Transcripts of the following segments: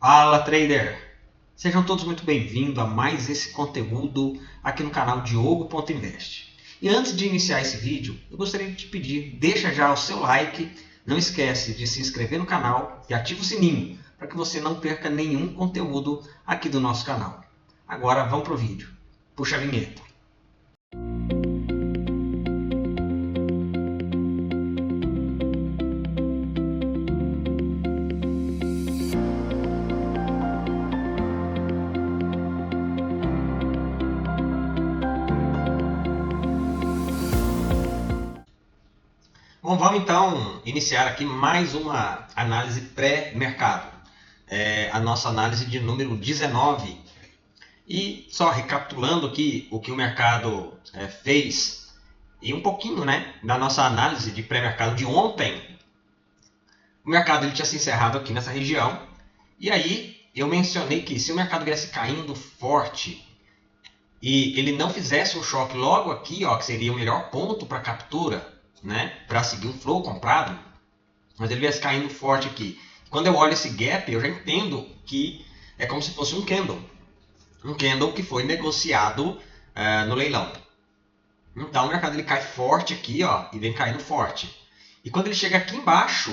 Fala, trader! Sejam todos muito bem-vindos a mais esse conteúdo aqui no canal Diogo.invest. E antes de iniciar esse vídeo, eu gostaria de te pedir, deixa já o seu like, não esquece de se inscrever no canal e ativa o sininho para que você não perca nenhum conteúdo aqui do nosso canal. Agora vamos para o vídeo. Puxa a vinheta. Bom, vamos então iniciar aqui mais uma análise pré-mercado. A nossa análise de número 19. E só recapitulando aqui o que o mercado fez e um pouquinho, né, da nossa análise de pré-mercado de ontem. O mercado ele tinha se encerrado aqui nessa região. E aí eu mencionei que se o mercado viesse caindo forte e ele não fizesse um choque logo aqui, ó, que seria o melhor ponto para captura, né, para seguir um flow comprado, mas ele viesse caindo forte aqui. Quando eu olho esse gap, eu já entendo que é como se fosse um candle. Um candle que foi negociado no leilão. Então o mercado ele cai forte aqui, ó, e vem caindo forte. E quando ele chega aqui embaixo,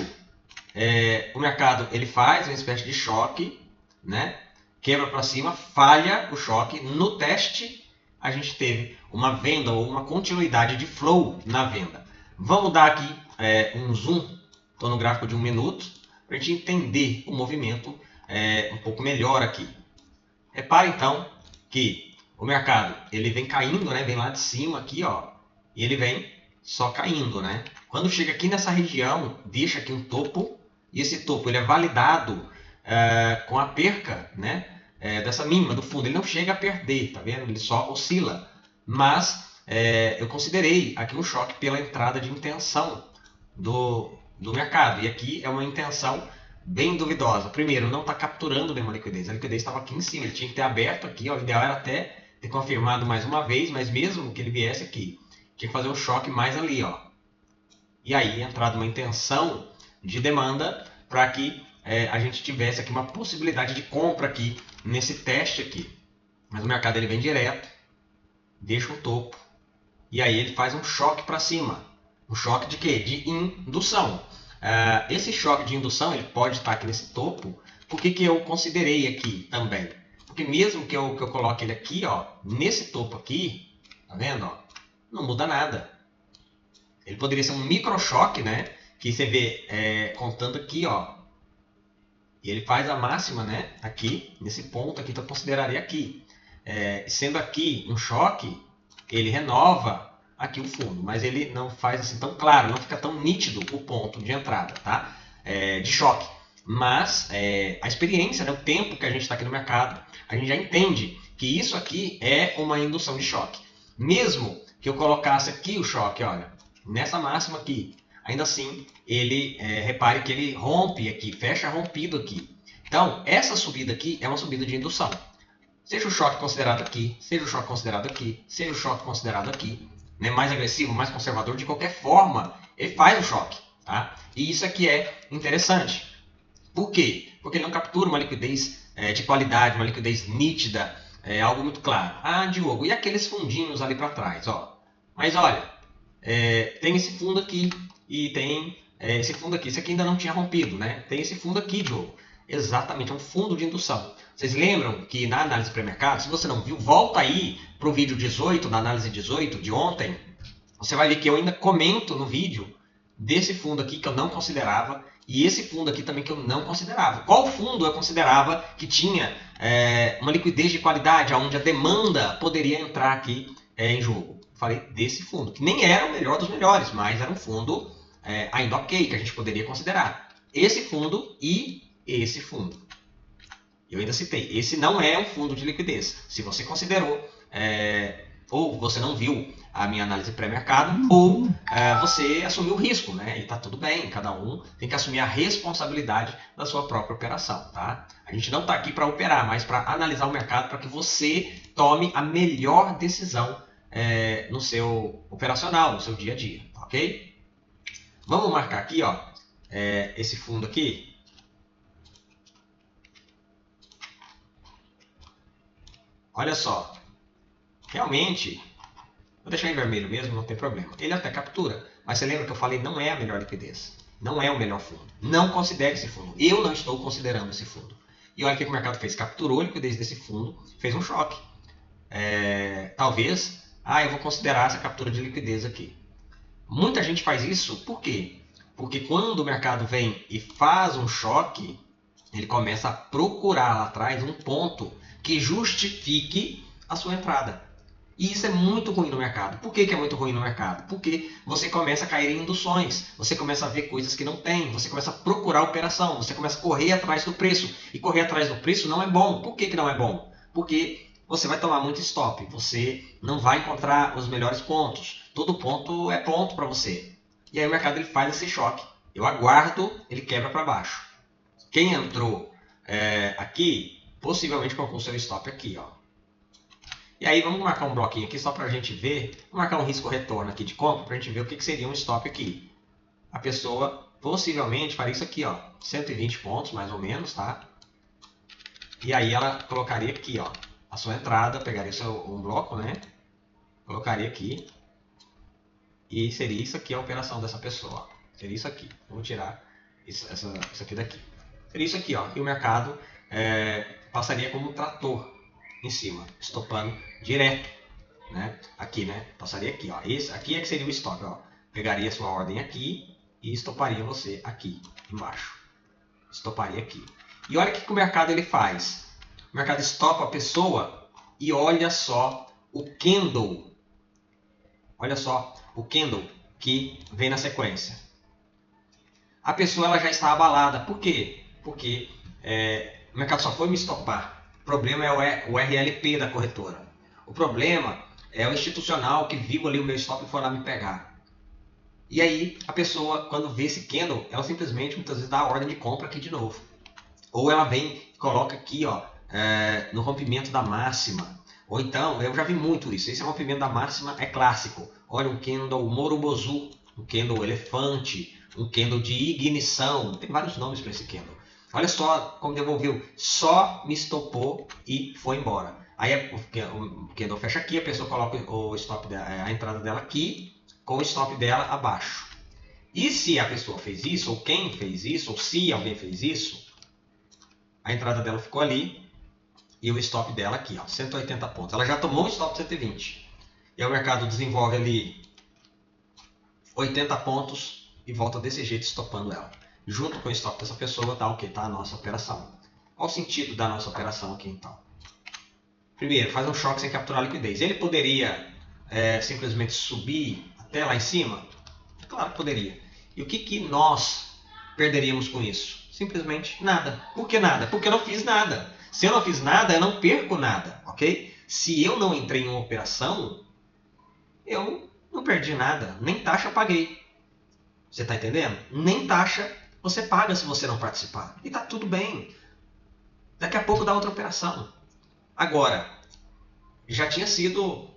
o mercado ele faz uma espécie de choque, né? Quebra para cima, falha o choque. No teste, a gente teve uma venda ou uma continuidade de flow na venda. Vamos dar aqui um zoom, estou no gráfico de 1 minuto, para a gente entender o movimento um pouco melhor aqui. Repare então que o mercado ele vem caindo, né? Vem lá de cima aqui, ó, e ele vem só caindo, né? Quando chega aqui nessa região, deixa aqui um topo, e esse topo ele é validado com a perca, né? Dessa mínima do fundo. Ele não chega a perder, tá vendo? Ele só oscila. Mas eu considerei aqui um choque pela entrada de intenção do mercado. E aqui é uma intenção bem duvidosa. Primeiro, não está capturando nenhuma liquidez. A liquidez estava aqui em cima, ele tinha que ter aberto aqui. Ó. O ideal era até ter confirmado mais uma vez, mas mesmo que ele viesse aqui, tinha que fazer um choque mais ali. Ó. E aí, entrada uma intenção de demanda para que a gente tivesse aqui uma possibilidade de compra aqui nesse teste aqui. Mas o mercado ele vem direto, deixa um topo, e aí ele faz um choque para cima. Um choque de quê? De indução. Esse choque de indução ele pode estar aqui nesse topo. Por que eu considerei aqui também? Porque mesmo que eu coloque ele aqui, ó, nesse topo aqui, tá vendo? Ó, não muda nada. Ele poderia ser um micro choque, né? Que você vê contando aqui, ó. E ele faz a máxima, né? Aqui, nesse ponto aqui que eu consideraria aqui. Sendo aqui um choque, ele renova aqui o fundo, mas ele não faz assim tão claro, não fica tão nítido o ponto de entrada, tá? De choque. Mas a experiência, né, o tempo que a gente está aqui no mercado, a gente já entende que isso aqui é uma indução de choque. Mesmo que eu colocasse aqui o choque, olha, nessa máxima aqui, ainda assim, ele repare que ele rompe aqui, fecha rompido aqui. Então, essa subida aqui é uma subida de indução. Seja o choque considerado aqui, seja o choque considerado aqui, seja o choque considerado aqui, né, mais agressivo, mais conservador, de qualquer forma, ele faz o choque. Tá? E isso aqui é interessante. Por quê? Porque ele não captura uma liquidez de qualidade, uma liquidez nítida, algo muito claro. Ah, Diogo, e aqueles fundinhos ali para trás? Ó? Mas olha, tem esse fundo aqui e tem esse fundo aqui. Esse aqui ainda não tinha rompido, né? Tem esse fundo aqui, Diogo. Exatamente, é um fundo de indução. Vocês lembram que na análise pré-mercado, se você não viu, volta aí para o vídeo 18, da análise 18 de ontem. Você vai ver que eu ainda comento no vídeo desse fundo aqui que eu não considerava e esse fundo aqui também que eu não considerava. Qual fundo eu considerava que tinha uma liquidez de qualidade, onde a demanda poderia entrar aqui em jogo? Falei desse fundo, que nem era o melhor dos melhores, mas era um fundo ainda ok, que a gente poderia considerar. Esse fundo e esse fundo. Eu ainda citei, esse não é um fundo de liquidez. Se você considerou, ou você não viu a minha análise pré-mercado, ou você assumiu o risco, né? E tá tudo bem, cada um tem que assumir a responsabilidade da sua própria operação, tá? A gente não está aqui para operar, mas para analisar o mercado para que você tome a melhor decisão no seu operacional, no seu dia a dia, ok? Vamos marcar aqui, ó, esse fundo aqui. olha só, realmente, vou deixar em vermelho mesmo, não tem problema. Ele até captura, mas você lembra que eu falei não é a melhor liquidez, não é o melhor fundo. Não considere esse fundo. Eu não estou considerando esse fundo. E olha o que o mercado fez, capturou a liquidez desse fundo, fez um choque. Talvez, eu vou considerar essa captura de liquidez aqui. Muita gente faz isso, por quê? Porque quando o mercado vem e faz um choque, ele começa a procurar lá atrás um ponto que justifique a sua entrada. E isso é muito ruim no mercado. Por que é muito ruim no mercado? Porque você começa a cair em induções, você começa a ver coisas que não tem, você começa a procurar operação, você começa a correr atrás do preço. E correr atrás do preço não é bom. Por que não é bom? Porque você vai tomar muito stop, você não vai encontrar os melhores pontos. Todo ponto é ponto para você. E aí o mercado ele faz esse choque. Eu aguardo, ele quebra para baixo. Quem entrou aqui, possivelmente colocou seu stop aqui, ó. E aí vamos marcar um bloquinho aqui só para a gente ver, vamos marcar um risco-retorno aqui de compra para a gente ver o que seria um stop aqui. A pessoa possivelmente faria isso aqui, ó, 120 pontos mais ou menos, tá? E aí ela colocaria aqui, ó, a sua entrada, pegaria um bloco, né? Colocaria aqui e seria isso aqui a operação dessa pessoa. Seria isso aqui. Vamos tirar isso aqui daqui. Seria isso aqui, ó. E o mercado passaria como um trator em cima, estopando direto, né? Aqui, né? Passaria aqui, ó. Esse aqui é que seria o stop, ó. Pegaria sua ordem aqui e estoparia você aqui embaixo. Estoparia aqui. E olha o que o mercado ele faz. O mercado estopa a pessoa e olha só o candle. Olha só o candle que vem na sequência. A pessoa ela já está abalada. Por quê? Porque o mercado só foi me estopar. O problema é o RLP da corretora. O problema é o institucional que viu ali o meu stop e foi lá me pegar. E aí a pessoa, quando vê esse candle, ela simplesmente muitas vezes dá a ordem de compra aqui de novo. Ou ela vem e coloca aqui, ó, no rompimento da máxima. Ou então, eu já vi muito isso. Esse rompimento da máxima é clássico. Olha, um candle Morobozu, um candle elefante, um candle de ignição. Tem vários nomes para esse candle. Olha só como devolveu. Só me estopou e foi embora. Aí o candle fecha aqui, a pessoa coloca o stop a entrada dela aqui, com o stop dela abaixo. E se a pessoa fez isso, ou quem fez isso, ou se alguém fez isso, a entrada dela ficou ali e o stop dela aqui, ó, 180 pontos. Ela já tomou um stop de 120. E aí o mercado desenvolve ali 80 pontos e volta desse jeito estopando ela. Junto com o stop dessa pessoa está o que? Está a nossa operação. Qual o sentido da nossa operação aqui então? Primeiro, faz um choque sem capturar a liquidez. Ele poderia simplesmente subir até lá em cima? Claro que poderia. E o que nós perderíamos com isso? Simplesmente nada. Por que nada? Porque eu não fiz nada. Se eu não fiz nada, eu não perco nada, ok? Se eu não entrei em uma operação, eu não perdi nada. Nem taxa paguei. Você está entendendo? Nem taxa você paga se você não participar. E está tudo bem. Daqui a pouco dá outra operação. Agora, já tinha sido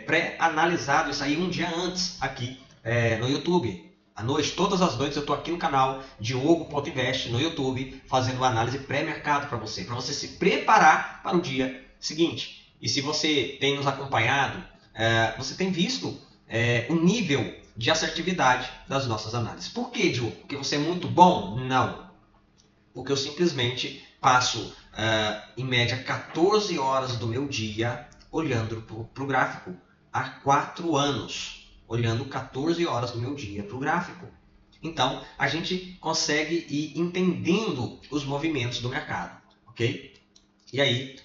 pré-analisado isso aí um dia antes aqui no YouTube. À noite, todas as noites eu estou aqui no canal Diogo.invest no YouTube fazendo uma análise pré-mercado para você se preparar para o dia seguinte. E se você tem nos acompanhado, você tem visto o nível de assertividade das nossas análises. Por que, Diogo? Porque você é muito bom? Não. Porque eu simplesmente passo, em média, 14 horas do meu dia olhando para o gráfico. Há 4 anos. Olhando 14 horas do meu dia para o gráfico. Então, a gente consegue ir entendendo os movimentos do mercado. Ok? E aí,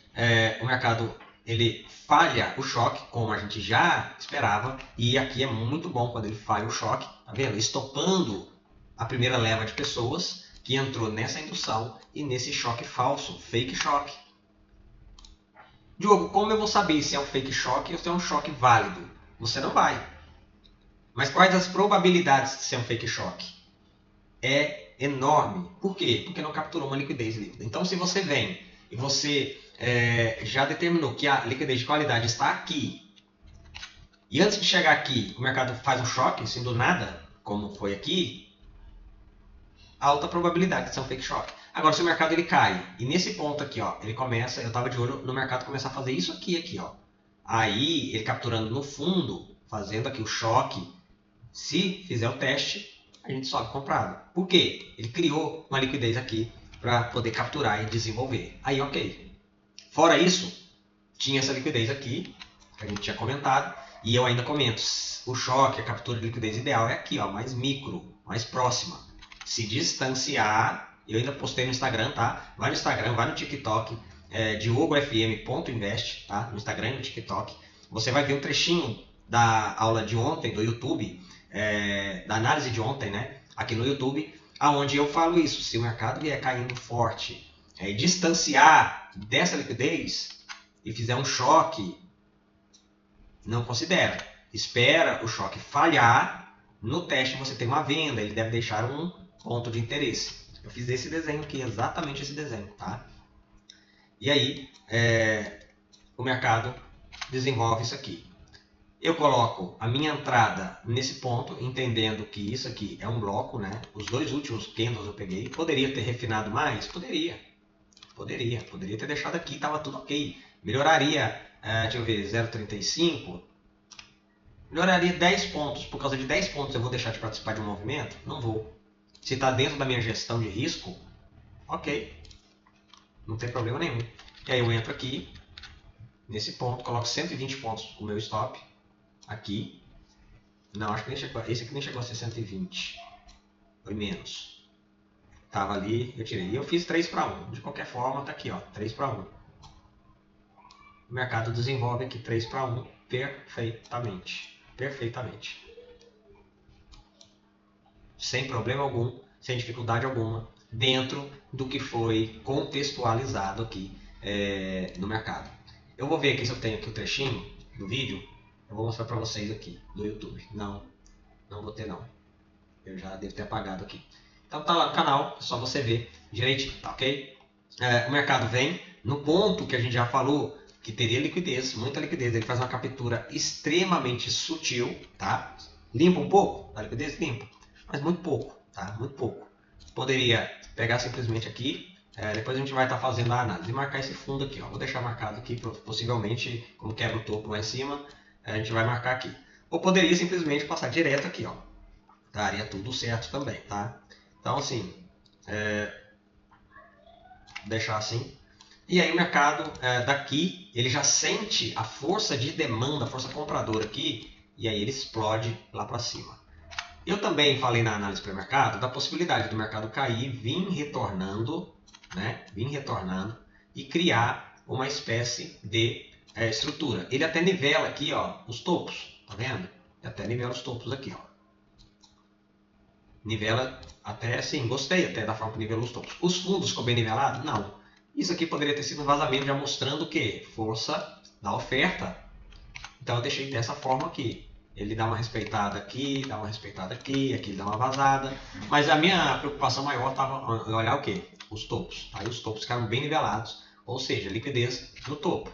o mercado ele falha o choque, como a gente já esperava. E aqui é muito bom quando ele falha o choque. Tá vendo? Estopando a primeira leva de pessoas que entrou nessa indução e nesse choque falso, fake choque. Diogo, como eu vou saber se é um fake choque ou se é um choque válido? Você não vai. Mas quais as probabilidades de ser um fake choque? É enorme. Por quê? Porque não capturou uma liquidez líquida. Então, se você vem e você já determinou que a liquidez de qualidade está aqui, e antes de chegar aqui, o mercado faz um choque, assim do nada, como foi aqui, alta probabilidade de ser um fake choque. Agora, se o mercado ele cai, e nesse ponto aqui, ó, ele começa, eu estava de olho no mercado começar a fazer isso aqui, ó. Aí, ele capturando no fundo, fazendo aqui o choque, se fizer o teste, a gente sobe comprado. Por quê? Ele criou uma liquidez aqui para poder capturar e desenvolver. Aí, ok. Fora isso, tinha essa liquidez aqui, que a gente tinha comentado, e eu ainda comento, o choque, a captura de liquidez ideal é aqui, ó, mais micro, mais próxima. Se distanciar, eu ainda postei no Instagram, tá? Vai no Instagram, vai no TikTok, diogofm.invest, tá? No Instagram e no TikTok. Você vai ver um trechinho da aula de ontem, do YouTube, da análise de ontem, né? Aqui no YouTube, aonde eu falo isso, se o mercado vier caindo forte, distanciar dessa liquidez e fizer um choque, não considera. Espera o choque falhar, no teste você tem uma venda, ele deve deixar um ponto de interesse. Eu fiz esse desenho aqui, exatamente esse desenho, tá? E aí, o mercado desenvolve isso aqui. Eu coloco a minha entrada nesse ponto, entendendo que isso aqui é um bloco, né? Os dois últimos candles eu peguei. Poderia ter refinado mais? Poderia. Poderia ter deixado aqui, estava tudo ok. Melhoraria, deixa eu ver, 0,35. Melhoraria 10 pontos. Por causa de 10 pontos eu vou deixar de participar de um movimento? Não vou. Se está dentro da minha gestão de risco, ok. Não tem problema nenhum. E aí eu entro aqui, nesse ponto, coloco 120 pontos o meu stop. Aqui. Não, acho que nem chegou. Esse aqui nem chegou a ser 120. Foi menos. Tava ali, eu tirei. E eu fiz 3 para 1. De qualquer forma, tá aqui, ó. 3 para 1. O mercado desenvolve aqui 3 para 1 perfeitamente. Perfeitamente. Sem problema algum, sem dificuldade alguma, dentro do que foi contextualizado aqui no mercado. Eu vou ver aqui se eu tenho aqui o trechinho do vídeo. Eu vou mostrar para vocês aqui do YouTube. Não vou ter não. Eu já devo ter apagado aqui. Então tá lá no canal, é só você ver direitinho, tá ok? O mercado vem no ponto que a gente já falou, que teria liquidez, muita liquidez. Ele faz uma captura extremamente sutil, tá? Limpa um pouco da liquidez? Limpa, mas muito pouco, tá? Muito pouco. Poderia pegar simplesmente aqui, depois a gente vai estar fazendo a análise e marcar esse fundo aqui, ó. Vou deixar marcado aqui, possivelmente, como quebra o topo lá em cima, a gente vai marcar aqui. Ou poderia simplesmente passar direto aqui, ó. Daria tudo certo também, tá? Então, assim, deixar assim. E aí o mercado daqui, ele já sente a força de demanda, a força compradora aqui, e aí ele explode lá para cima. Eu também falei na análise pré-mercado da possibilidade do mercado cair, vir retornando, né? Vir retornando e criar uma espécie de estrutura. Ele até nivela aqui, ó, os topos, tá vendo? Ele até nivela os topos aqui, ó. Nivela até, sim, gostei até da forma que nivelou os topos. Os fundos ficou bem nivelado? Não. Isso aqui poderia ter sido um vazamento já mostrando o quê? Força da oferta. Então eu deixei dessa forma aqui. Ele dá uma respeitada aqui, dá uma respeitada aqui, aqui ele dá uma vazada. Mas a minha preocupação maior estava em olhar o quê? Os topos. Aí os topos ficaram bem nivelados, ou seja, liquidez no topo.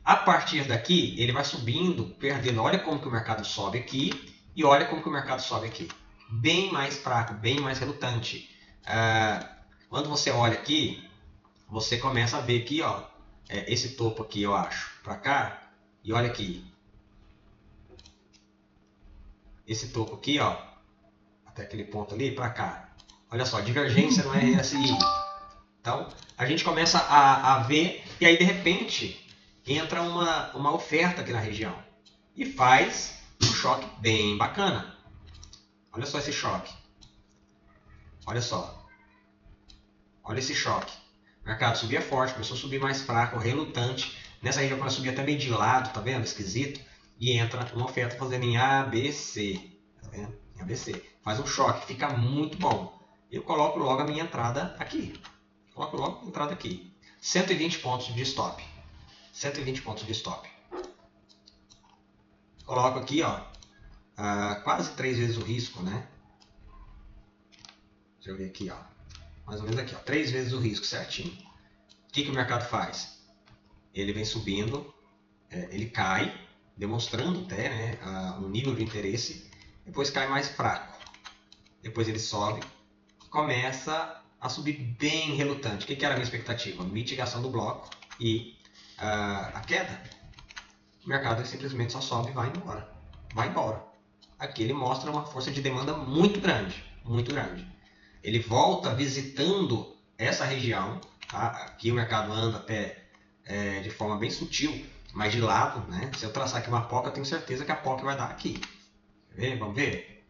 A partir daqui, ele vai subindo, perdendo. Olha como que o mercado sobe aqui e olha como que o mercado sobe aqui. Bem mais fraco, bem mais relutante. Quando você olha aqui, você começa a ver aqui, ó, esse topo aqui, eu acho, para cá, e olha aqui. Esse topo aqui, ó, até aquele ponto ali, para cá. Olha só, divergência no RSI. Então, a gente começa a ver, e aí de repente entra uma oferta aqui na região e faz um choque bem bacana. Olha só esse choque. Olha só. Olha esse choque. O mercado subia forte, começou a subir mais fraco, relutante. Nessa região começa a subir até meio de lado, tá vendo? Esquisito. E entra uma oferta fazendo em ABC. Tá vendo? Em ABC. Faz um choque, fica muito bom. Eu coloco logo a minha entrada aqui. Coloco logo a entrada aqui. 120 pontos de stop. 120 pontos de stop. Coloco aqui, ó, quase 3 vezes o risco, né? Deixa eu ver aqui, ó. Mais ou menos aqui, ó, 3 vezes o risco certinho. O que o mercado faz? Ele vem subindo, ele cai, demonstrando até, né, um nível de interesse, depois cai mais fraco. Depois ele sobe, começa a subir bem relutante. O que era a minha expectativa? Mitigação do bloco e a queda. O mercado simplesmente só sobe e vai embora. Vai embora. Aqui ele mostra uma força de demanda muito grande. Muito grande. Ele volta visitando essa região. Tá? Aqui o mercado anda até de forma bem sutil, mas de lado. Né? Se eu traçar aqui uma POC, eu tenho certeza que a POC vai dar aqui. Quer ver? Vamos ver?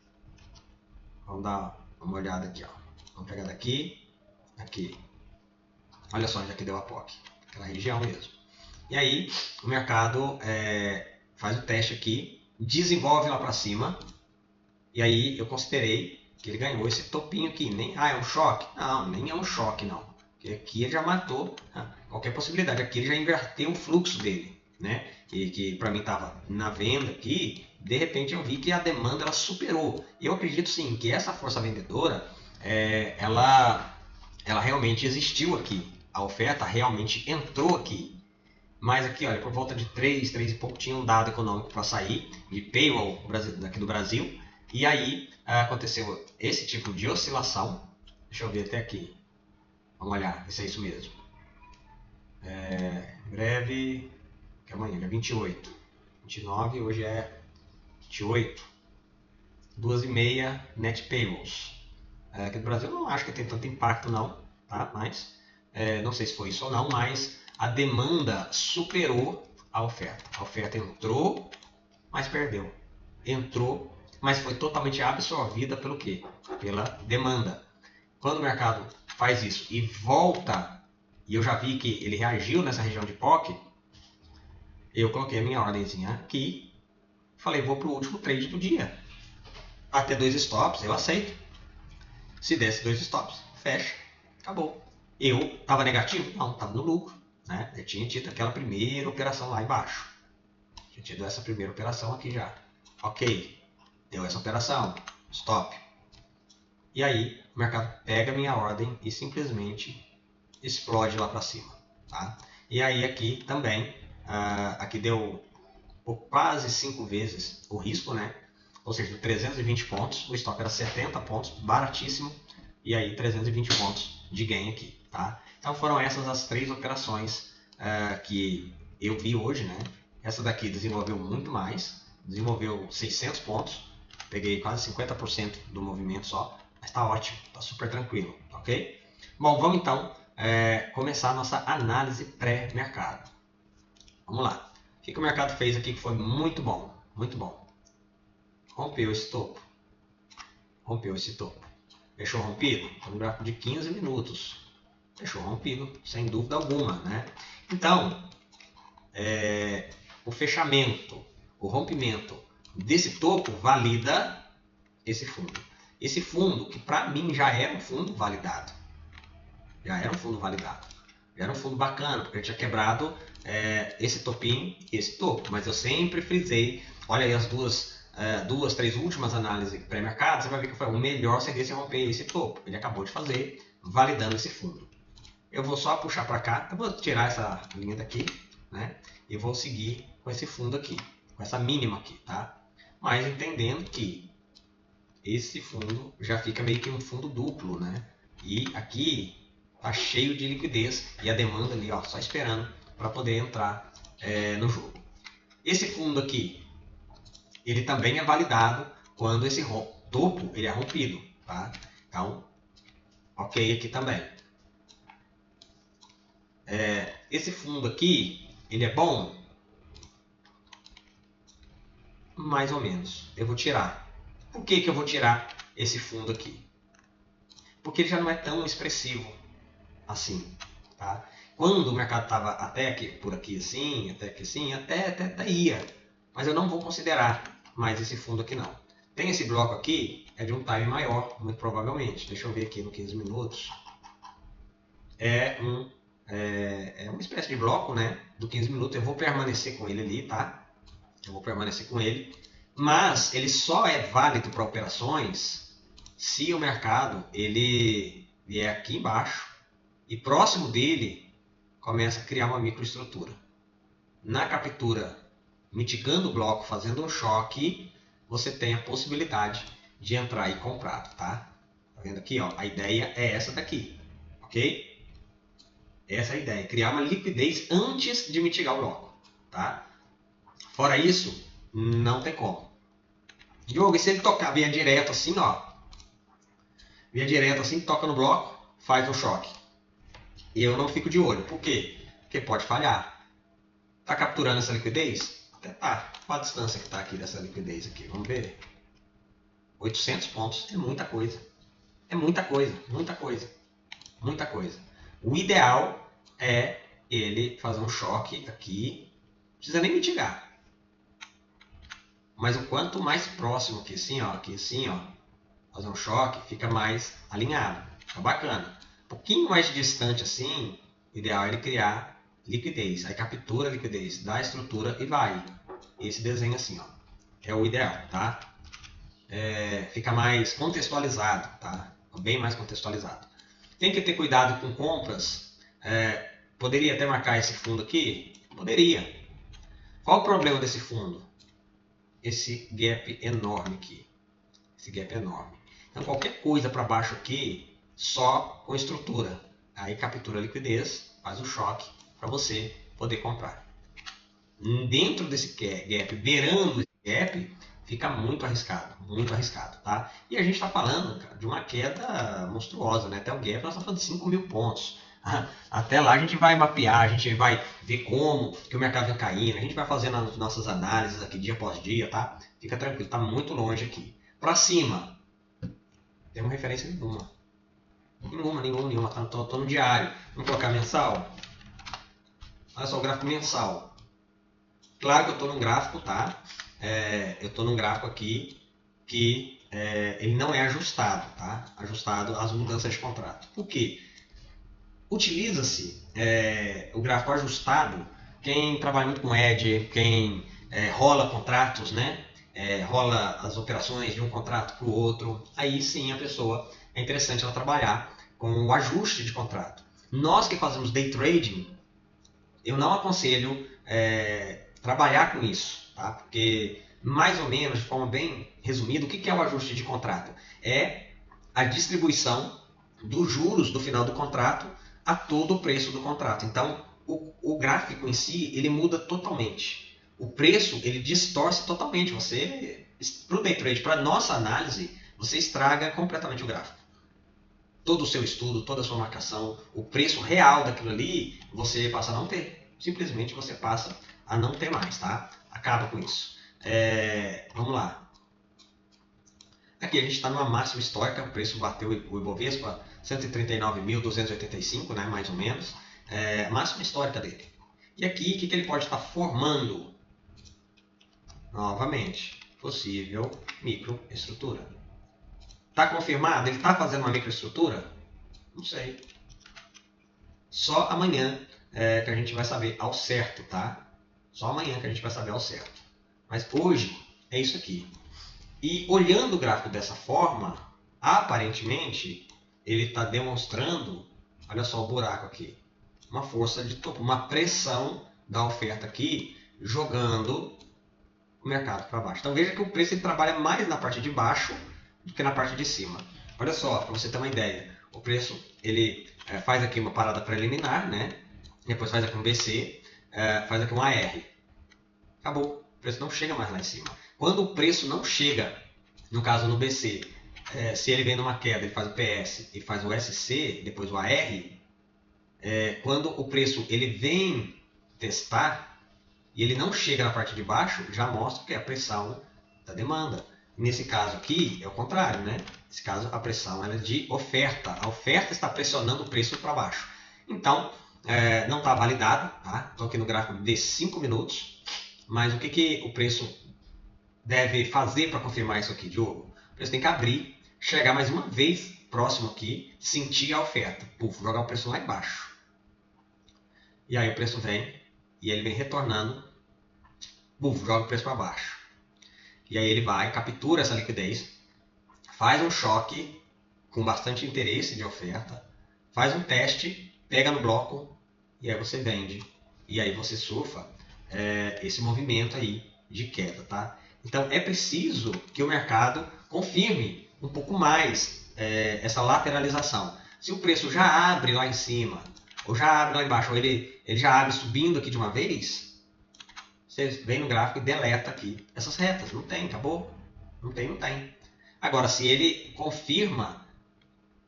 Vamos dar uma olhada aqui. Ó. Vamos pegar daqui. Aqui. Olha só onde aqui deu a POC. Aquela região mesmo. E aí o mercado faz o teste aqui, desenvolve lá para cima. E aí eu considerei que ele ganhou esse topinho aqui. Nem, é um choque? Não, nem é um choque não. Porque aqui ele já matou qualquer possibilidade. Aqui ele já inverteu o fluxo dele. Né? E que para mim estava na venda aqui. De repente eu vi que a demanda ela superou. E eu acredito sim que essa força vendedora ela realmente existiu aqui. A oferta realmente entrou aqui. Mas aqui, olha, por volta de 3 e pouco tinha um dado econômico para sair de payroll daqui do Brasil. E aí aconteceu esse tipo de oscilação. Deixa eu ver até aqui. Vamos olhar, se é isso mesmo. Em breve, que amanhã é 28. 29, hoje é 28. 2,5 net payrolls. Aqui do Brasil eu não acho que tem tanto impacto não, tá? Mas não sei se foi isso ou não, mas a demanda superou a oferta. A oferta entrou, mas perdeu. Entrou, mas foi totalmente absorvida pelo quê? Pela demanda. Quando o mercado faz isso e volta, e eu já vi que ele reagiu nessa região de POC, eu coloquei a minha ordemzinha aqui, falei, vou para o último trade do dia. Até 2 stops, eu aceito. Se desse 2 stops, fecha, acabou. Eu estava negativo? Não, estava no lucro. Né? Eu tinha tido aquela primeira operação lá embaixo. Tinha tido essa primeira operação aqui já. Ok, deu essa operação, stop. E aí o mercado pega a minha ordem e simplesmente explode lá para cima. Tá? E aí aqui também, aqui deu por quase 5 vezes o risco, né? Ou seja, 320 pontos, o estoque era 70 pontos, baratíssimo. E aí 320 pontos de gain aqui. Tá? Então foram essas as 3 operações que eu vi hoje. Né? Essa daqui desenvolveu muito mais, desenvolveu 600 pontos, peguei quase 50% do movimento só, mas está ótimo, está super tranquilo, ok? Bom, vamos então começar a nossa análise pré-mercado. Vamos lá. O que o mercado fez aqui que foi muito bom, muito bom. Rompeu esse topo, fechou rompido, está no gráfico de 15 minutos. Fechou rompido, sem dúvida alguma. Né? Então, o fechamento, o rompimento desse topo valida esse fundo. Esse fundo, que para mim já era um fundo validado. Já era um fundo bacana, porque ele tinha quebrado esse topinho e esse topo. Mas eu sempre frisei, olha aí as duas, 3 últimas análises pré-mercado, você vai ver que foi o melhor seria se romper esse topo. Ele acabou de fazer, validando esse fundo. Eu vou só puxar para cá, eu vou tirar essa linha daqui, né? E vou seguir com esse fundo aqui, com essa mínima aqui, tá? Mas entendendo que esse fundo já fica meio que um fundo duplo, né? E aqui tá cheio de liquidez e a demanda ali, ó, só esperando para poder entrar no jogo. Esse fundo aqui, ele também é validado quando esse topo ele é rompido, tá? Então, ok aqui também. Esse fundo aqui, ele é bom? Mais ou menos. Eu vou tirar. Por que eu vou tirar esse fundo aqui? Porque ele já não é tão expressivo assim. Tá? Quando o mercado estava até aqui, por aqui assim, até aqui assim, até ia. Mas eu não vou considerar mais esse fundo aqui não. Tem esse bloco aqui, é de um time maior, muito provavelmente. Deixa eu ver aqui no 15 minutos. É uma espécie de bloco, né, do 15 minutos. Eu vou permanecer com ele ali, tá? Eu vou permanecer com ele. Mas ele só é válido para operações se o mercado ele vier aqui embaixo e próximo dele começa a criar uma microestrutura. Na captura, mitigando o bloco, fazendo um choque, você tem a possibilidade de entrar e comprar, tá? Tá vendo aqui, ó? A ideia é essa daqui. ok? Essa é a ideia, criar uma liquidez antes de mitigar o bloco, tá? Fora isso, não tem como. Diogo, e se ele tocar via direto assim, ó, via direto assim, toca no bloco, faz o choque. E eu não fico de olho. Por quê? Porque pode falhar. Tá capturando essa liquidez? Até tá. Qual a distância que tá aqui dessa liquidez aqui? Vamos ver. 800 pontos. É muita coisa. É muita coisa. Muita coisa. Muita coisa. O ideal é ele fazer um choque aqui. Não precisa nem mitigar. Mas o quanto mais próximo aqui assim, ó, fazer um choque, fica mais alinhado. Fica bacana. Um pouquinho mais distante assim, o ideal é ele criar liquidez. Aí captura a liquidez, dá a estrutura e vai. Esse desenho assim, ó, é o ideal, tá? Fica mais contextualizado, tá? Bem mais contextualizado. Tem que ter cuidado com compras. Poderia até marcar esse fundo aqui? Poderia. Qual o problema desse fundo? Esse gap enorme aqui. Esse gap enorme. Então qualquer coisa para baixo aqui, só com estrutura. Aí captura a liquidez, faz o choque para você poder comprar. Dentro desse gap, beirando esse gap, fica muito arriscado, tá? E a gente está falando, cara, de uma queda monstruosa, né? Até o gap nós estamos falando de 5 mil pontos. Até lá a gente vai mapear, a gente vai ver como que o mercado vem caindo, a gente vai fazendo as nossas análises aqui dia após dia, tá? Fica tranquilo, está muito longe aqui. Para cima, temos referência nenhuma. Nenhuma. Tô no diário. Vamos colocar mensal? Olha só o gráfico mensal. Claro que eu estou num gráfico, tá? Eu estou num gráfico aqui que ele não é ajustado, tá? Ajustado às mudanças de contrato. Por quê? Utiliza-se o gráfico ajustado, quem trabalha muito com edge, quem rola contratos, né? Rola as operações de um contrato para o outro, aí sim a pessoa é interessante ela trabalhar com o ajuste de contrato. Nós que fazemos day trading, eu não aconselho trabalhar com isso, tá? Porque mais ou menos, de forma bem resumida, o que é o ajuste de contrato? É a distribuição dos juros do final do contrato a todo o preço do contrato. Então, o gráfico em si, ele muda totalmente. O preço, ele distorce totalmente. Você, para o day trade, para a nossa análise, você estraga completamente o gráfico. Todo o seu estudo, toda a sua marcação, o preço real daquilo ali, você passa a não ter. Simplesmente você passa a não ter mais, tá? Acaba com isso. Vamos lá. Aqui a gente está numa máxima histórica, o preço bateu o Ibovespa 139.285, né, mais ou menos. Máxima histórica dele. E aqui, o que ele pode estar formando? Novamente, possível microestrutura. Está confirmado? Ele está fazendo uma microestrutura? Não sei. Só amanhã que a gente vai saber ao certo, tá? Só amanhã que a gente vai saber ao certo. Mas hoje é isso aqui. E olhando o gráfico dessa forma, aparentemente, ele está demonstrando, olha só o buraco aqui, uma força de topo, uma pressão da oferta aqui, jogando o mercado para baixo. Então veja que o preço ele trabalha mais na parte de baixo do que na parte de cima. Olha só, para você ter uma ideia, o preço ele faz aqui uma parada preliminar, né? Depois faz aqui um BC, faz aqui um AR. Acabou, o preço não chega mais lá em cima. Quando o preço não chega, no caso no BC, se ele vem numa queda, ele faz o PS e faz o SC, depois o AR, quando o preço ele vem testar e ele não chega na parte de baixo, já mostra que é a pressão da demanda. Nesse caso aqui, é o contrário, né? Nesse caso, a pressão é de oferta. A oferta está pressionando o preço para baixo. Então, não está validado, tá? Estou aqui no gráfico de 5 minutos. Mas o que o preço deve fazer para confirmar isso aqui, Diogo? O preço tem que abrir, chegar mais uma vez próximo aqui, sentir a oferta. Puf, jogar o preço lá embaixo. E aí o preço vem, e ele vem retornando, puf, joga o preço para baixo. E aí ele vai, captura essa liquidez, faz um choque com bastante interesse de oferta, faz um teste, pega no bloco e aí você vende. E aí você surfa esse movimento aí de queda, tá? Então é preciso que o mercado confirme um pouco mais essa lateralização. Se o preço já abre lá em cima, ou já abre lá embaixo, ou ele já abre subindo aqui de uma vez, você vem no gráfico e deleta aqui essas retas. Não tem, acabou. Não tem, não tem. Agora, se ele confirma,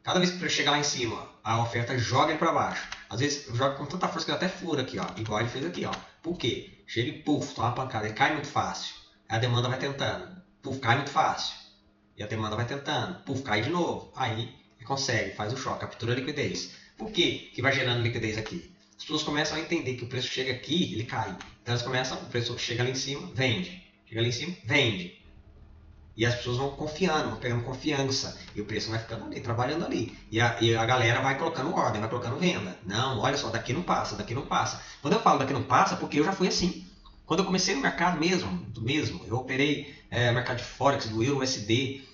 cada vez que o preço chegar lá em cima, a oferta joga ele para baixo. Às vezes joga com tanta força que ele até fura aqui, ó, igual ele fez aqui. Ó. Por quê? Chega e puf, toma uma pancada, ele cai muito fácil. Aí a demanda vai tentando, puf, cai muito fácil. E a demanda vai tentando, puf, cai de novo. Aí ele consegue, faz o choque, captura a liquidez. Por quê que vai gerando liquidez aqui? As pessoas começam a entender que o preço chega aqui, ele cai. Então elas começam, o preço chega ali em cima, vende. Chega ali em cima, vende. E as pessoas vão confiando, vão pegando confiança. E o preço vai ficando ali, trabalhando ali. E a galera vai colocando ordem, vai colocando venda. Não, olha só, daqui não passa, daqui não passa. Quando eu falo daqui não passa, porque eu já fui assim. Quando eu comecei no mercado mesmo eu operei mercado de Forex, do Euro USD,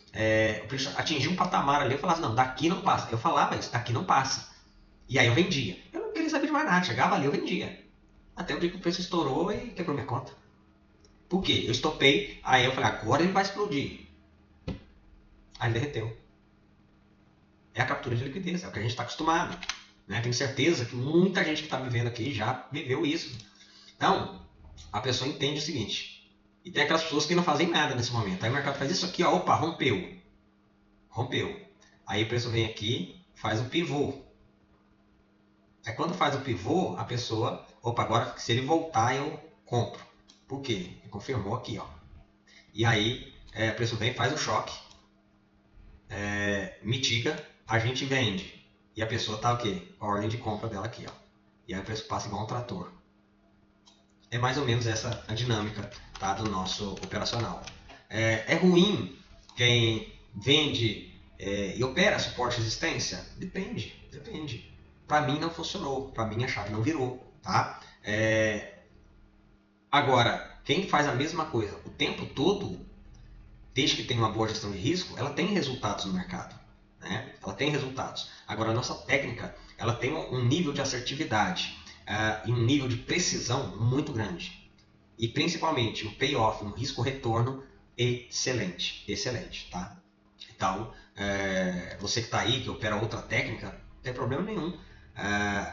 o preço atingiu um patamar ali, eu falava, não, daqui não passa. Eu falava isso, daqui não passa. E aí eu vendia. Eu não queria saber de mais nada, chegava ali, eu vendia. Até o dia que o preço estourou e quebrou minha conta. Por quê? Eu estopei, aí eu falei, agora ele vai explodir. Aí ele derreteu. É a captura de liquidez, é o que a gente está acostumado. Né? Tenho certeza que muita gente que está me vendo aqui já viveu isso. Então, a pessoa entende o seguinte. E tem aquelas pessoas que não fazem nada nesse momento. Aí o mercado faz isso aqui, ó, opa, rompeu. Rompeu. Aí o preço vem aqui, faz um pivô. Aí quando faz o pivô, a pessoa, opa, agora se ele voltar eu compro. Por quê? Ele confirmou aqui, ó. E aí o preço vem, faz o choque, mitiga, a gente vende. E a pessoa tá o quê? A ordem de compra dela aqui, ó. E aí o preço passa igual um trator. É mais ou menos essa a dinâmica, tá, do nosso operacional. É ruim quem vende e opera suporte e resistência? Depende. Para mim não funcionou, para mim a chave não virou, tá? Agora, quem faz a mesma coisa o tempo todo, desde que tenha uma boa gestão de risco, ela tem resultados no mercado. Né? Ela tem resultados. Agora, a nossa técnica ela tem um nível de assertividade e um nível de precisão muito grande. E principalmente um payoff, um risco-retorno excelente. Excelente. Tá? Então, você que está aí, que opera outra técnica, não tem problema nenhum.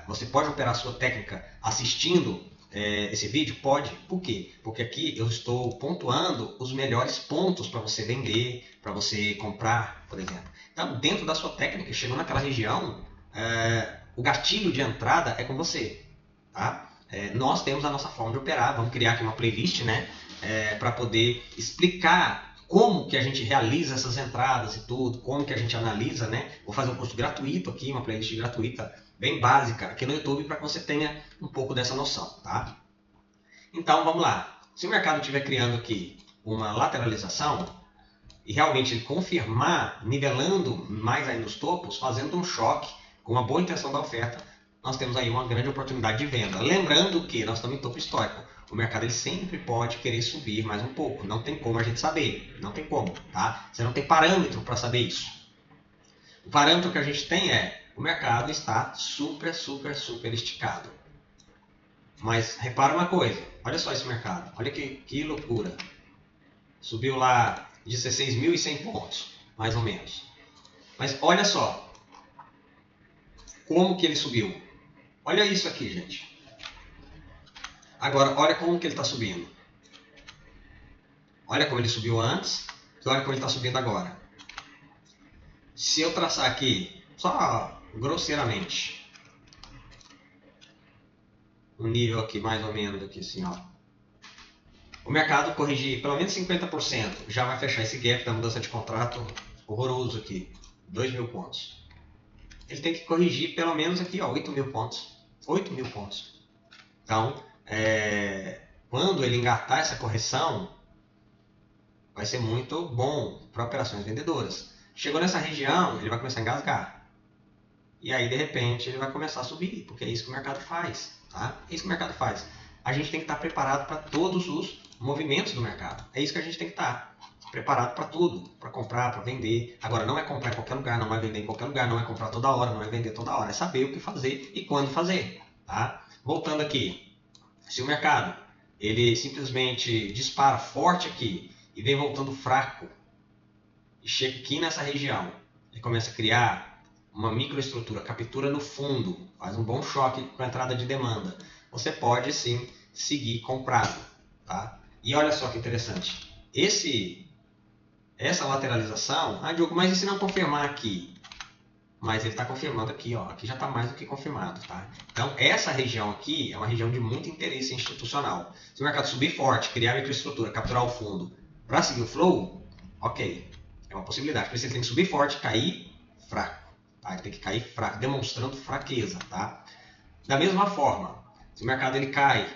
Você pode operar a sua técnica assistindo esse vídeo? Pode. Por quê? Porque aqui eu estou pontuando os melhores pontos para você vender, para você comprar, por exemplo. Então, dentro da sua técnica, chegou naquela região, o gatilho de entrada é com você. Tá? Nós temos a nossa forma de operar. Vamos criar aqui uma playlist, né, para poder explicar como que a gente realiza essas entradas e tudo, como que a gente analisa, né? Vou fazer um curso gratuito aqui, uma playlist gratuita, bem básica, aqui no YouTube, para que você tenha um pouco dessa noção, tá? Então, vamos lá. Se o mercado estiver criando aqui uma lateralização, e realmente ele confirmar, nivelando mais aí nos topos, fazendo um choque, com uma boa intenção da oferta, nós temos aí uma grande oportunidade de venda. Lembrando que nós estamos em topo histórico. O mercado ele sempre pode querer subir mais um pouco. Não tem como a gente saber. Não tem como. Tá? Você não tem parâmetro para saber isso. O parâmetro que a gente tem o mercado está super esticado. Mas repara uma coisa. Olha só esse mercado. Olha que loucura. Subiu lá 16.100 pontos, mais ou menos. Mas olha só. Como que ele subiu. Olha isso aqui, gente. Agora, olha como que ele está subindo. Olha como ele subiu antes e olha como ele está subindo agora. Se eu traçar aqui, só grosseiramente, um nível aqui mais ou menos aqui assim, ó. O mercado corrigir pelo menos 50%, já vai fechar esse gap da mudança de contrato horroroso aqui, 2.000 pontos. Ele tem que corrigir pelo menos aqui, ó, 8.000 pontos. 8.000 pontos. Então, quando ele engatar essa correção, vai ser muito bom para operações vendedoras. Chegou nessa região, ele vai começar a engasgar. E aí, de repente, ele vai começar a subir, porque é isso que o mercado faz. Tá? É isso que o mercado faz. A gente tem que estar preparado para todos os movimentos do mercado. É isso que a gente tem que estar. Preparado para tudo. Para comprar, para vender. Agora, não é comprar em qualquer lugar, não é vender em qualquer lugar, não é comprar toda hora, não é vender toda hora. É saber o que fazer e quando fazer. Tá? Voltando aqui. Se o mercado ele simplesmente dispara forte aqui e vem voltando fraco e chega aqui nessa região, ele começa a criar uma microestrutura, captura no fundo, faz um bom choque com a entrada de demanda, você pode sim seguir comprado, tá? E olha só que interessante, essa lateralização, Diogo, mas e se não confirmar aqui? Mas ele está confirmando aqui, ó, aqui já está mais do que confirmado, tá? Então essa região aqui é uma região de muito interesse institucional. Se o mercado subir forte, criar microestrutura, capturar o fundo para seguir o flow, ok, é uma possibilidade. Por isso ele tem que subir forte, cair fraco, tá? Ele tem que cair fraco, demonstrando fraqueza, tá? Da mesma forma, se o mercado ele cai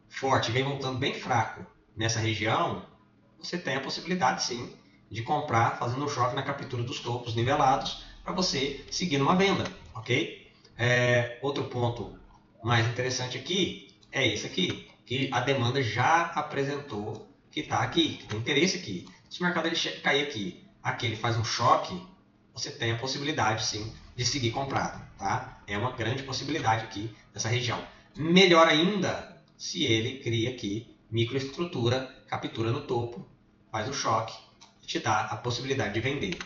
forte, vem voltando bem fraco nessa região, você tem a possibilidade sim de comprar, fazendo um choque na captura dos topos nivelados para você seguir numa venda, ok? Outro ponto mais interessante aqui é esse aqui, que a demanda já apresentou que está aqui, que tem interesse aqui. Se o mercado ele cair aqui ele faz um choque, você tem a possibilidade sim de seguir comprado, tá? É uma grande possibilidade aqui nessa região. Melhor ainda se ele cria aqui microestrutura, captura no topo, faz o choque e te dá a possibilidade de vender.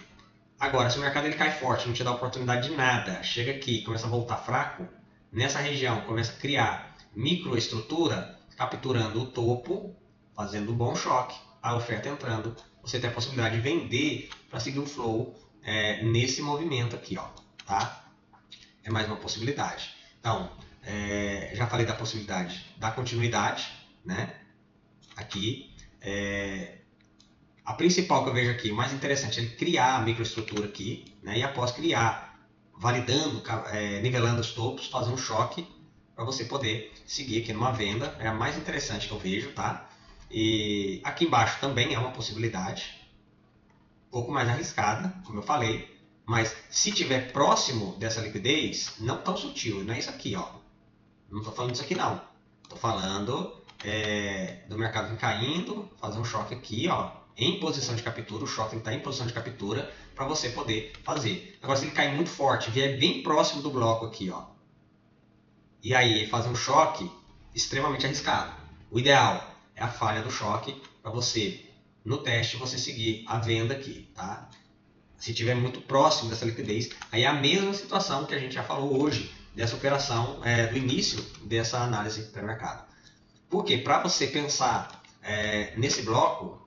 Agora, se o mercado ele cai forte, não te dá oportunidade de nada, chega aqui, começa a voltar fraco, nessa região começa a criar microestrutura, capturando o topo, fazendo um bom choque, a oferta entrando, você tem a possibilidade de vender para seguir o flow nesse movimento aqui, ó, tá? É mais uma possibilidade. Então, já falei da possibilidade da continuidade, né? Aqui, a principal que eu vejo aqui, mais interessante, é ele criar a microestrutura aqui, né? E após criar, validando, nivelando os topos, fazer um choque para você poder seguir aqui numa venda. É a mais interessante que eu vejo, tá? E aqui embaixo também é uma possibilidade, um pouco mais arriscada, como eu falei, mas se tiver próximo dessa liquidez, não tão sutil, não é isso aqui, ó. Não estou falando disso aqui não. Estou falando do mercado caindo, fazer um choque aqui, ó, em posição de captura, o choque está em posição de captura para você poder fazer. Agora, se ele cair muito forte, vier bem próximo do bloco aqui, ó, e aí fazer um choque, extremamente arriscado. O ideal é a falha do choque para você, no teste, você seguir a venda aqui, tá? Se estiver muito próximo dessa liquidez, aí é a mesma situação que a gente já falou hoje, dessa operação, do início dessa análise pré-mercado. Porque para você pensar nesse bloco,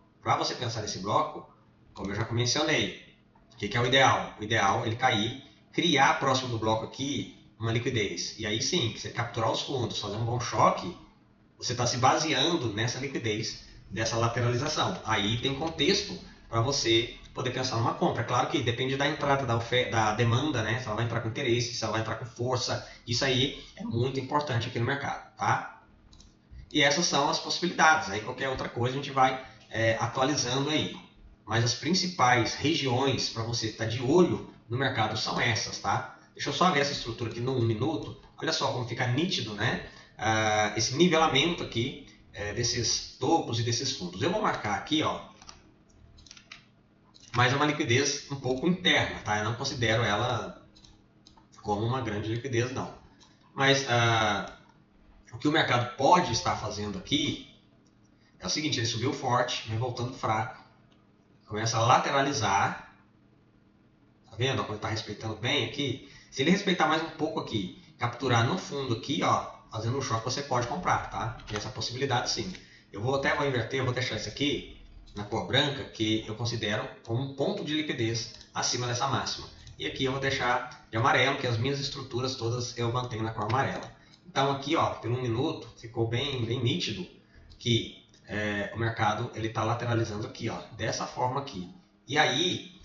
como eu já mencionei, o que é o ideal? O ideal é ele cair, criar próximo do bloco aqui uma liquidez. E aí sim, você capturar os fundos, fazer um bom choque, você está se baseando nessa liquidez, dessa lateralização. Aí tem contexto para você poder pensar numa compra. Claro que depende da entrada da demanda, né? Se ela vai entrar com interesse, se ela vai entrar com força. Isso aí é muito importante aqui no mercado, tá? E essas são as possibilidades. Aí qualquer outra coisa a gente vai atualizando aí. Mas as principais regiões para você estar de olho no mercado são essas, tá? Deixa eu só ver essa estrutura aqui num minuto. Olha só como fica nítido, né? Esse nivelamento aqui desses topos e desses fundos. Eu vou marcar aqui, ó, mas é uma liquidez um pouco interna, tá? Eu não considero ela como uma grande liquidez, não. Mas o que o mercado pode estar fazendo aqui é o seguinte, ele subiu forte, vem voltando fraco, começa a lateralizar, tá vendo? Como ele está respeitando bem aqui. Se ele respeitar mais um pouco aqui, capturar no fundo aqui, ó, fazendo um choque, você pode comprar, tá? Tem essa possibilidade sim. Eu vou inverter, eu vou deixar isso aqui na cor branca, que eu considero como um ponto de liquidez acima dessa máxima. E aqui eu vou deixar de amarelo, que as minhas estruturas todas eu mantenho na cor amarela. Então aqui, ó, por um minuto, ficou bem nítido que o mercado está lateralizando aqui, ó, dessa forma aqui. E aí,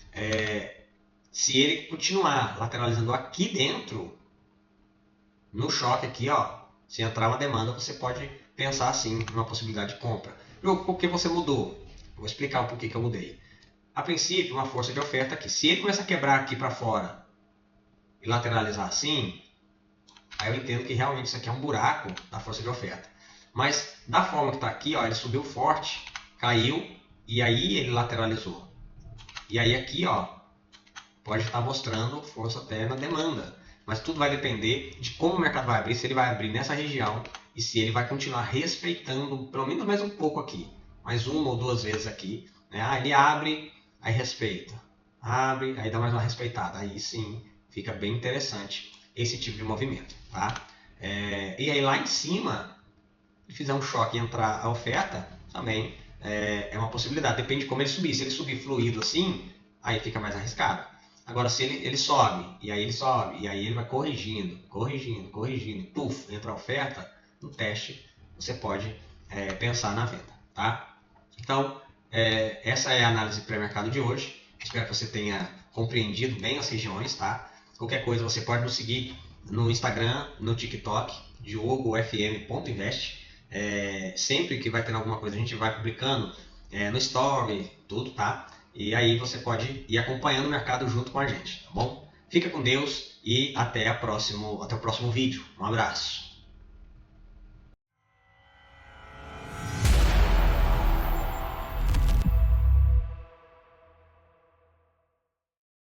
se ele continuar lateralizando aqui dentro, no choque aqui, ó, se entrar uma demanda, você pode pensar assim numa possibilidade de compra. Por que você mudou? Vou explicar o porquê que eu mudei. A princípio, uma força de oferta aqui. Se ele começar a quebrar aqui para fora e lateralizar assim, aí eu entendo que realmente isso aqui é um buraco da força de oferta. Mas da forma que está aqui, ó, ele subiu forte, caiu e aí ele lateralizou. E aí aqui, ó, pode estar mostrando força até na demanda. Mas tudo vai depender de como o mercado vai abrir, se ele vai abrir nessa região e se ele vai continuar respeitando pelo menos mais um pouco aqui. Mais uma ou duas vezes aqui, né? Ele abre, aí respeita. Abre, aí dá mais uma respeitada. Aí sim Fica bem interessante esse tipo de movimento, tá? E aí lá em cima, se fizer um choque e entrar a oferta, também é uma possibilidade. Depende de como ele subir. Se ele subir fluido assim, aí fica mais arriscado. Agora, se ele sobe, e aí ele vai corrigindo, puf, entra a oferta, no teste você pode pensar na venda, tá? Então, essa é a análise pré-mercado de hoje. Espero que você tenha compreendido bem as regiões, tá? Qualquer coisa você pode nos seguir no Instagram, no TikTok, diogofm.invest. Sempre que vai ter alguma coisa a gente vai publicando no Story, tudo, tá? E aí você pode ir acompanhando o mercado junto com a gente, tá bom? Fica com Deus e até o próximo vídeo. Um abraço.